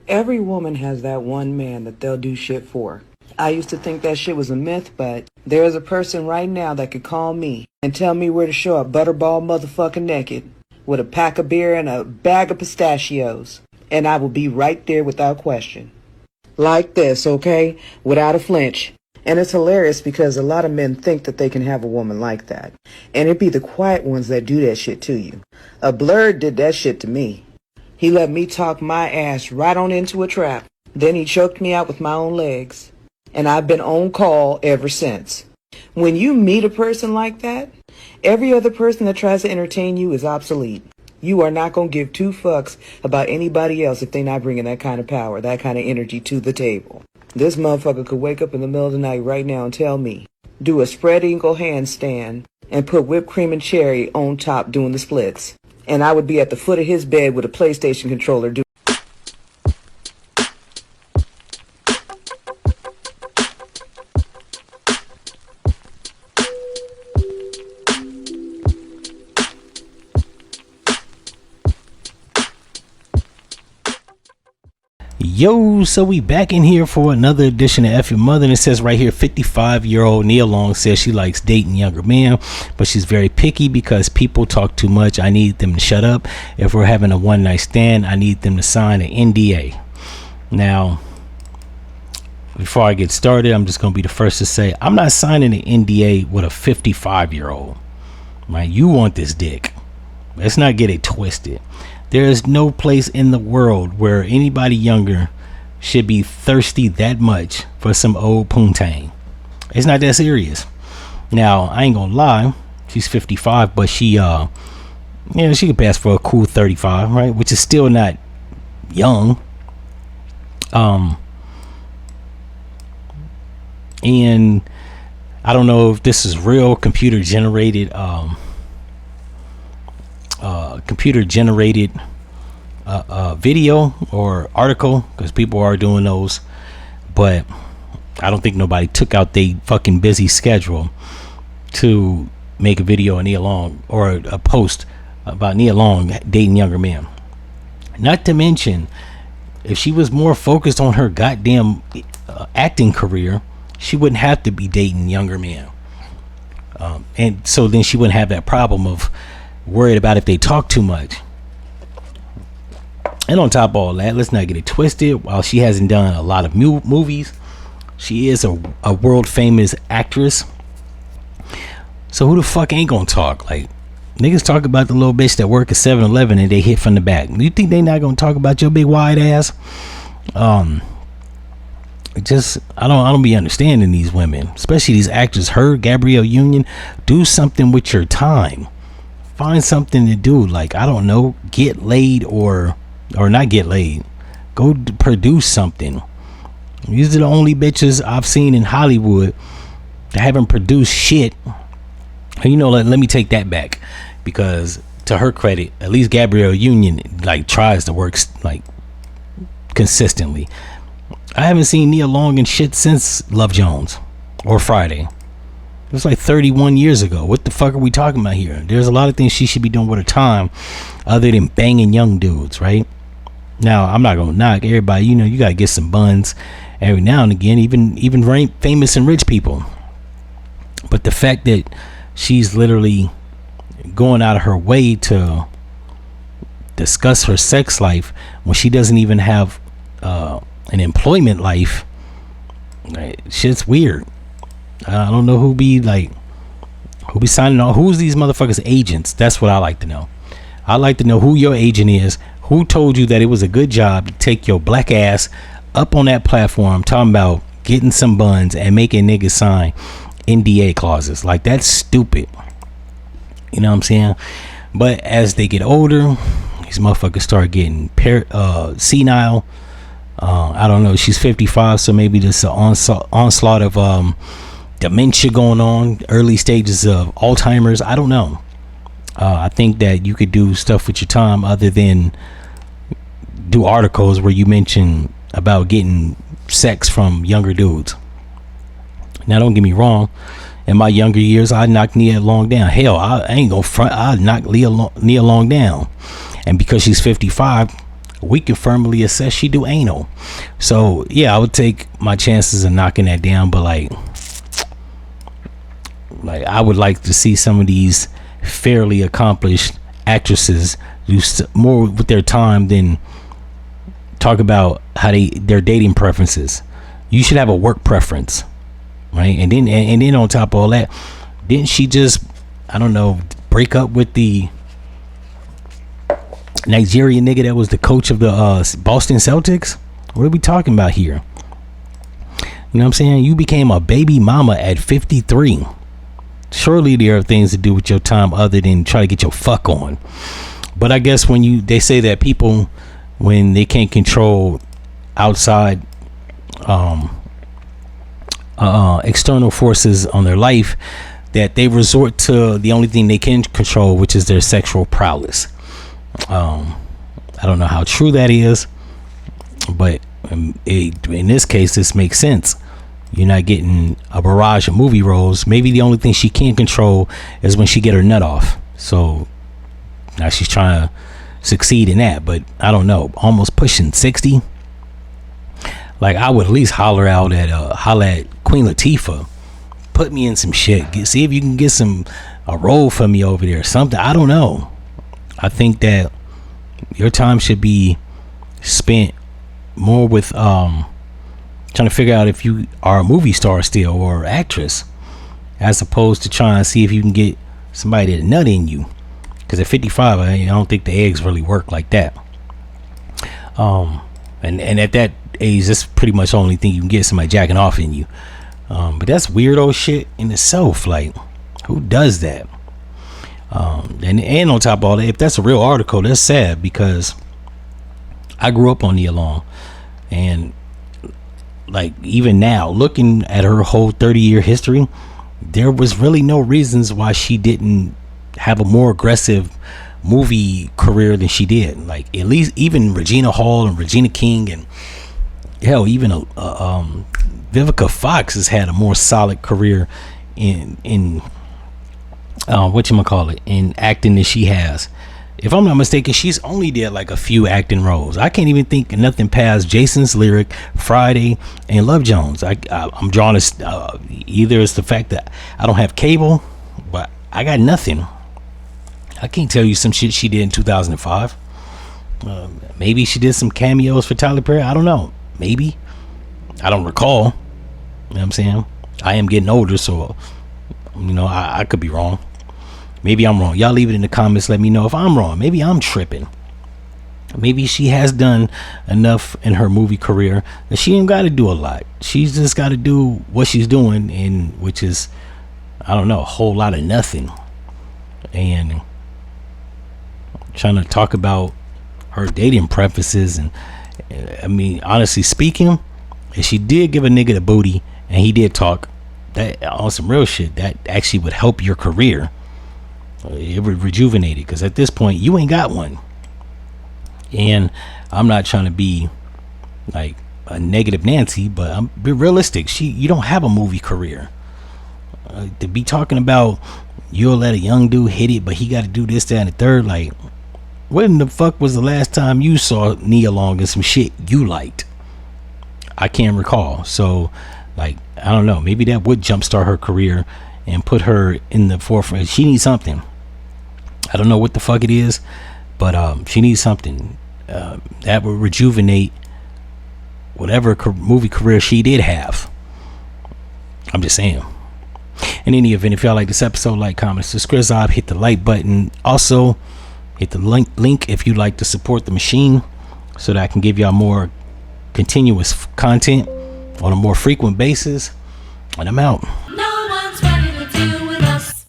Every woman has that one man that they'll do shit for. I used to think that shit was a myth, but there is a person right now that could call me and tell me where to show up butterball motherfucking naked with a pack of beer and a bag of pistachios, and I will be right there without question. Like this, okay? Without a flinch. And it's hilarious because a lot of men think that they can have a woman like that. And it be the quiet ones that do that shit to you. A Blurred did that shit to me. He let me talk my ass right on into a trap. Then he choked me out with my own legs. And I've been on call ever since. When you meet a person like that, every other person that tries to entertain you is obsolete. You are not going to give two fucks about anybody else if they're not bringing that kind of power, that kind of energy to the table. This motherfucker could wake up in the middle of the night right now and tell me, do a spread eagle handstand and put whipped cream and cherry on top doing the splits. And I would be at the foot of his bed with a PlayStation controller doing. Yo, so we back in here for another edition of F-ya-Motha, and it says right here 55-year-old Nia Long says she likes dating younger men, but she's very picky because people talk too much. I need them to shut up. If we're having a one night stand, I need them to sign an NDA. Now, before I get started, I'm just going to be the first to say I'm not signing an NDA with a 55-year-old. Right? You want this dick. Let's not get it twisted. There is no place in the world where anybody younger should be thirsty that much for some old poontang. It's not that serious. Now, I ain't gonna lie, she's 55, but she she could pass for a cool 35, right? Which is still not young. And I don't know if this is real computer generated video or article, because people are doing those, but I don't think nobody took out their fucking busy schedule to make a video on Nia Long or a post about Nia Long dating younger men. Not to mention, if she was more focused on her goddamn acting career, she wouldn't have to be dating younger men, and so then she wouldn't have that problem of worried about if they talk too much. And on top of all that, let's not get it twisted. While she hasn't done a lot of movies, she is a world famous actress. So who the fuck ain't gonna talk? Like, niggas talk about the little bitch that work at 7-Eleven and they hit from the back. Do you think they not gonna talk about your big wide ass? I don't be understanding these women, especially these actors. Her, Gabrielle Union, do something with your time. Find something to do. Like, I don't know, get laid or not get laid. Go produce something. These are the only bitches I've seen in Hollywood that haven't produced shit. And let me take that back, because to her credit, at least Gabrielle Union tries to work consistently. I haven't seen Nia Long and shit since Love Jones or Friday. It was 31 years ago. What the fuck are we talking about here? There's a lot of things she should be doing with her time other than banging young dudes, right? Now, I'm not gonna knock everybody. You gotta get some buns every now and again, even famous and rich people. But the fact that she's literally going out of her way to discuss her sex life when she doesn't even have an employment life, shit's weird. I don't know who be signing on. Who's these motherfuckers' agents? That's what I like to know. I like to know who your agent is. Who told you that it was a good job to take your black ass up on that platform talking about getting some buns and making niggas sign NDA clauses? That's stupid. You know what I'm saying? But as they get older, these motherfuckers start getting senile. I don't know. She's 55, so maybe this onslaught of dementia going on, early stages of Alzheimer's. I don't know. I think that you could do stuff with your time other than do articles where you mention about getting sex from younger dudes. Now, don't get me wrong. In my younger years, I knocked Nia Long down. Hell, I ain't gonna front. I knocked Nia Long down. And because she's 55, we can firmly assess she do anal. So yeah, I would take my chances of knocking that down. But like I would like to see some of these fairly accomplished actresses do more with their time than talk about how their dating preferences. You should have a work preference, right? And then on top of all that, didn't she just, I don't know, break up with the Nigerian nigga that was the coach of the Boston Celtics? What are we talking about here? You know what I'm saying? You became a baby mama at 53. Surely there are things to do with your time other than try to get your fuck on. But I guess when they say that people, when they can't control outside external forces on their life, that they resort to the only thing they can control, which is their sexual prowess. I don't know how true that is, but in this case, this makes sense. You're not getting a barrage of movie roles. Maybe the only thing she can't control is when she get her nut off. So now she's trying to succeed in that, but I don't know. Almost pushing 60. Like, I would at least holler at Queen Latifah. Put me in some shit. See if you can get a role for me over there or something. I don't know. I think that your time should be spent more with trying to figure out if you are a movie star still or actress, as opposed to trying to see if you can get somebody to nut in you. Because at 55, I don't think the eggs really work like that. And at that age, that's pretty much the only thing you can get, somebody jacking off in you. But that's weirdo shit in itself. Like, who does that? And on top of all that, if that's a real article, that's sad, because I grew up on Nia Long, and like, even now, looking at her whole 30-year history, there was really no reasons why she didn't have a more aggressive movie career than she did. Like, at least even Regina Hall and Regina King, and hell, even Vivica Fox has had a more solid career in in acting than she has. If I'm not mistaken, she's only did like a few acting roles. I can't even think of nothing past Jason's Lyric, Friday, and Love Jones. I'm drawn to either it's the fact that I don't have cable, but I got nothing. I can't tell you some shit she did in 2005. Maybe she did some cameos for Tyler Perry. I don't know. Maybe. I don't recall. You know what I'm saying? I am getting older, so I could be wrong. Maybe I'm wrong. Y'all leave it in the comments. Let me know if I'm wrong. Maybe I'm tripping. Maybe she has done enough in her movie career that she ain't got to do a lot. She's just got to do what she's doing, and which is, I don't know, a whole lot of nothing. And trying to talk about her dating preferences, and I mean, honestly speaking, if she did give a nigga the booty and he did talk that on some real shit, that actually would help your career. It would rejuvenate it, because at this point you ain't got one. And I'm not trying to be like a negative Nancy, but I'm be realistic. You don't have a movie career. To be talking about you'll let a young dude hit it, but he got to do this, that, and the third. Like, when the fuck was the last time you saw Nia Long in some shit you liked? I can't recall. So, like, I don't know. Maybe that would jumpstart her career and put her in the forefront. She needs something. I don't know what the fuck it is, but she needs something that would rejuvenate whatever movie career she did have. I'm just saying. In any event, if y'all like this episode, like, comment, subscribe, hit the like button. Also, hit the link if you'd like to support the machine, so that I can give y'all more continuous content on a more frequent basis. And I'm out.